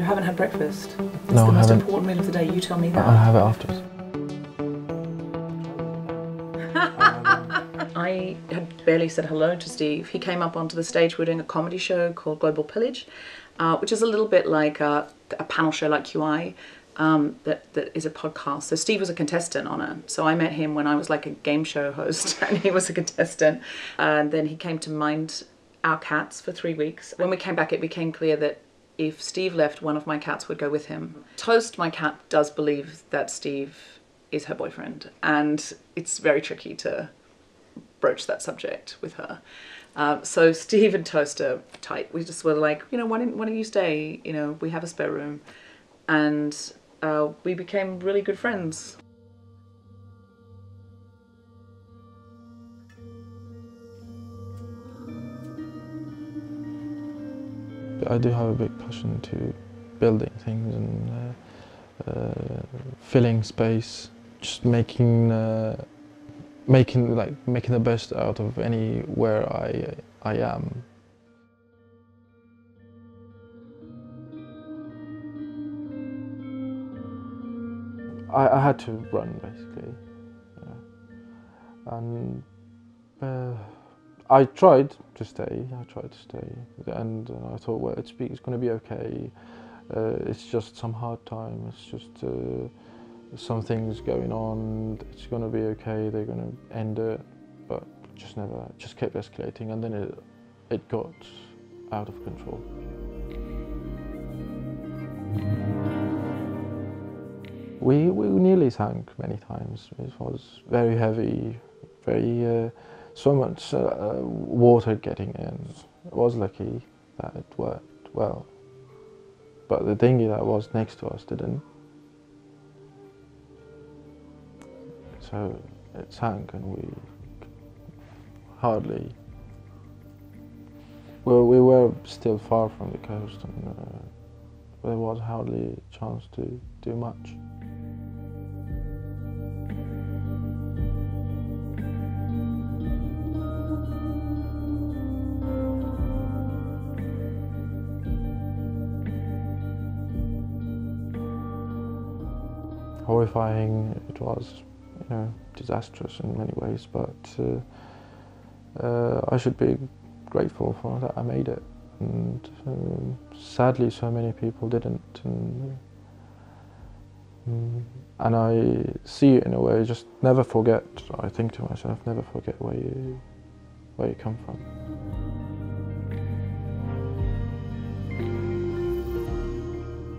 haven't had breakfast? It's No, the I most haven't. important meal of the day, you tell me that. I'll have it afterwards. I had barely said hello to Steve. He came up onto the stage. We're doing a comedy show called Global Pillage, which is a little bit like a panel show like QI, that is a podcast. So Steve was a contestant on it. So I met him when I was like a game show host and he was a contestant. And then he came to mind our cats for 3 weeks. When we came back, it became clear that if Steve left, one of my cats would go with him. Toast, my cat, does believe that Steve is her boyfriend, and it's very tricky to broach that subject with her. So Steve and Toast are tight. We just were like, you know, why don't you stay? You know, we have a spare room. And we became really good friends. I do have a big passion to building things and filling space, just making the best out of anywhere I am. I had to run basically, and I tried to stay. And I thought, well, it's going to be okay. It's just some hard time. It's just some things going on. It's going to be okay. They're going to end it, but just kept escalating, and then it got out of control. We nearly sank many times. It was very heavy, so much water getting in. I was lucky that it worked well, but the dinghy that was next to us didn't. So it sank, and we were still far from the coast, and there was hardly a chance to do much. Horrifying, it was, disastrous in many ways, but I should be grateful for that I made it. And sadly, so many people didn't. And I see it in a way, just never forget. I think to myself, never forget where you come from.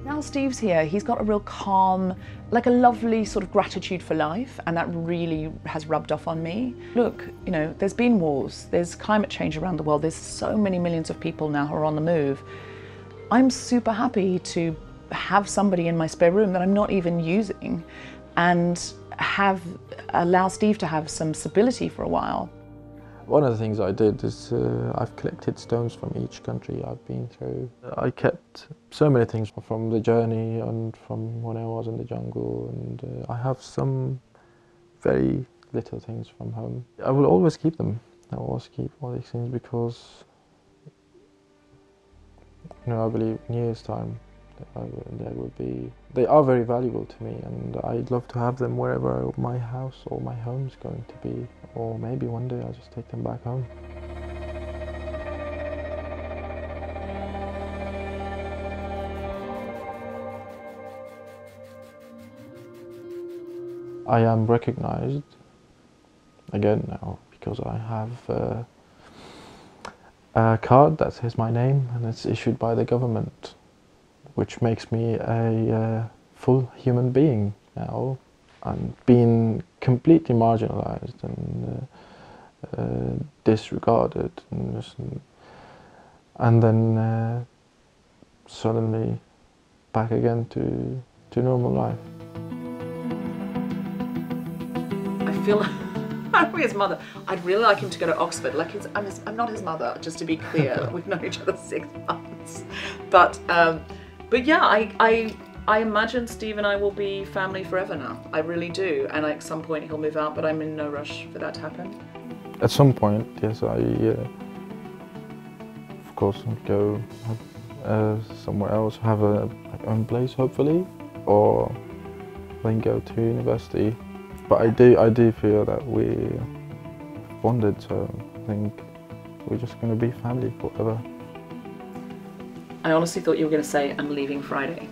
Now Steve's here, he's got a real calm, like a lovely sort of gratitude for life, and that really has rubbed off on me. Look, there's been wars, there's climate change around the world, there's so many millions of people now who are on the move. I'm super happy to have somebody in my spare room that I'm not even using, and allow Steve to have some stability for a while. One of the things I did is I've collected stones from each country I've been through. I kept so many things from the journey and from when I was in the jungle, and I have some very little things from home. I will always keep them. I will always keep all these things because I believe in years' time they are very valuable to me, and I'd love to have them wherever my house or my home's going to be, or maybe one day I'll just take them back home. I am recognized again now because I have a card that says my name, and it's issued by the government, which makes me a full human being now. I'm being completely marginalized and disregarded, and then suddenly back again to normal life. I feel I'm his mother. I'd really like him to go to Oxford. I'm not his mother, just to be clear. We've known each other 6 months, but yeah, I imagine Steve and I will be family forever now. I really do, and at some point he'll move out, but I'm in no rush for that to happen. At some point, yes, I of course go somewhere else, have a own place hopefully, or then go to university. But I do feel that we bonded, so I think we're just going to be family forever. I honestly thought you were going to say, I'm leaving Friday.